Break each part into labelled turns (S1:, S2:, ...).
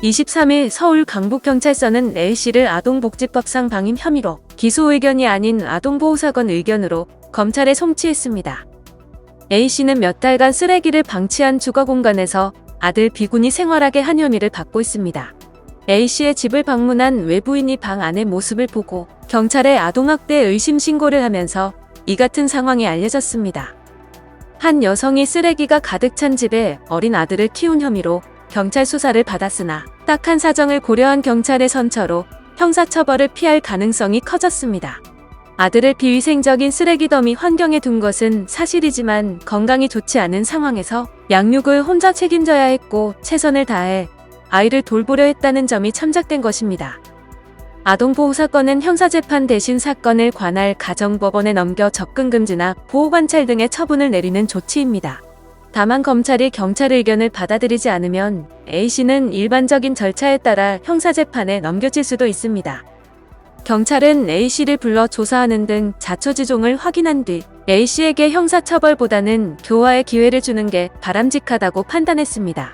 S1: 23일 서울 강북경찰서는 A씨를 아동복지법상 방임 혐의로 기소 의견이 아닌 아동보호사건 의견으로 검찰에 송치했습니다. A씨는 몇 달간 쓰레기를 방치한 주거공간에서 아들 B군이 생활하게 한 혐의를 받고 있습니다. A씨의 집을 방문한 외부인이 방 안의 모습을 보고 경찰에 아동학대 의심 신고를 하면서 이 같은 상황이 알려졌습니다. 한 여성이 쓰레기가 가득 찬 집에 어린 아들을 키운 혐의로 경찰 수사를 받았으나 딱한 사정을 고려한 경찰의 선처로 형사처벌을 피할 가능성이 커졌습니다. 아들을 비위생적인 쓰레기 더미 환경에 둔 것은 사실이지만 건강이 좋지 않은 상황에서 양육을 혼자 책임져야 했고 최선을 다해 아이를 돌보려 했다는 점이 참작된 것입니다. 아동보호사건은 형사재판 대신 사건을 관할 가정법원에 넘겨 접근금지나 보호관찰 등의 처분을 내리는 조치입니다. 다만 검찰이 경찰 의견을 받아들이지 않으면 A씨는 일반적인 절차에 따라 형사재판에 넘겨질 수도 있습니다. 경찰은 A씨를 불러 조사하는 등 자초지종을 확인한 뒤 A씨에게 형사처벌보다는 교화의 기회를 주는 게 바람직하다고 판단했습니다.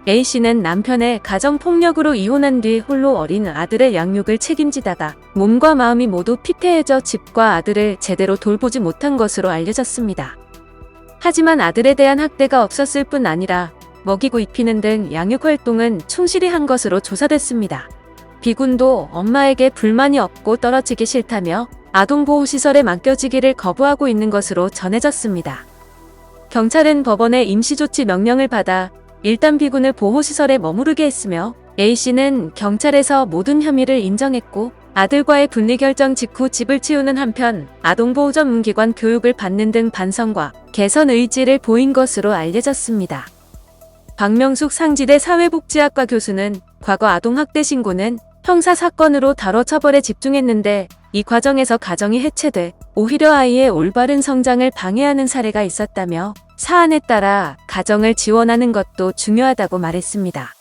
S1: A씨는 남편의 가정폭력으로 이혼한 뒤 홀로 어린 아들의 양육을 책임지다가 몸과 마음이 모두 피폐해져 집과 아들을 제대로 돌보지 못한 것으로 알려졌습니다. 하지만 아들에 대한 학대가 없었을 뿐 아니라 먹이고 입히는 등 양육 활동은 충실히 한 것으로 조사됐습니다. B군도 엄마에게 불만이 없고 떨어지기 싫다며 아동보호시설에 맡겨지기를 거부하고 있는 것으로 전해졌습니다. 경찰은 법원의 임시조치 명령을 받아 일단 B군을 보호시설에 머무르게 했으며 A씨는 경찰에서 모든 혐의를 인정했고 아들과의 분리 결정 직후 집을 치우는 한편 아동보호 전문기관 교육을 받는 등 반성과 개선 의지를 보인 것으로 알려졌습니다. 박명숙 상지대 사회복지학과 교수는 과거 아동학대 신고는 형사사건으로 다뤄 처벌에 집중했는데 이 과정에서 가정이 해체돼 오히려 아이의 올바른 성장을 방해하는 사례가 있었다며 사안에 따라 가정을 지원하는 것도 중요하다고 말했습니다.